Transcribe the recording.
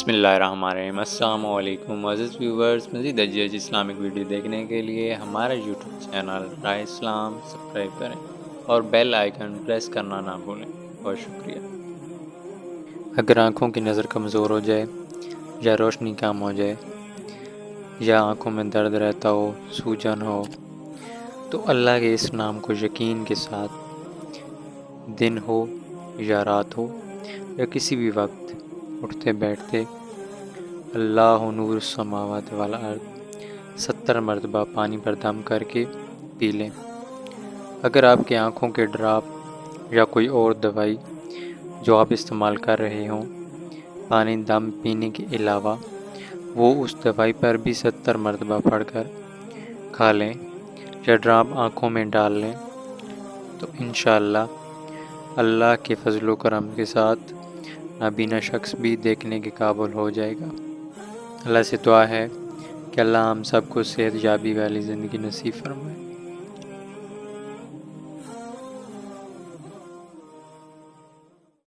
بسم اللہ الرحمن الرحیم۔ السلام علیکم معزز ویورز، مزید اجیج اسلامک ویڈیو دیکھنے کے لیے ہمارا یوٹیوب چینل رائے اسلام سبسکرائب کریں اور بیل آئیکن پریس کرنا نہ بھولیں۔ بہت شکریہ۔ اگر آنکھوں کی نظر کمزور ہو جائے یا روشنی کم ہو جائے یا آنکھوں میں درد رہتا ہو، سوجن ہو، تو اللہ کے اس نام کو یقین کے ساتھ دن ہو یا رات ہو یا کسی بھی وقت اٹھتے بیٹھتے اللہ نور السماوات والارض 70 مرتبہ پانی پر دم کر کے پی لیں۔ اگر آپ کے آنکھوں کے ڈراپ یا کوئی اور دوائی جو آپ استعمال کر رہے ہوں پانی دم پینے کے علاوہ وہ اس دوائی پر بھی 70 مرتبہ پڑھ کر کھا لیں یا ڈراپ آنکھوں میں ڈال لیں تو انشاءاللہ اللہ کے فضل و کرم کے ساتھ نابینا شخص بھی دیکھنے کے قابل ہو جائے گا۔ اللہ سے دعا ہے کہ اللہ ہم سب کو صحت یابی والی زندگی نصیب فرمائے۔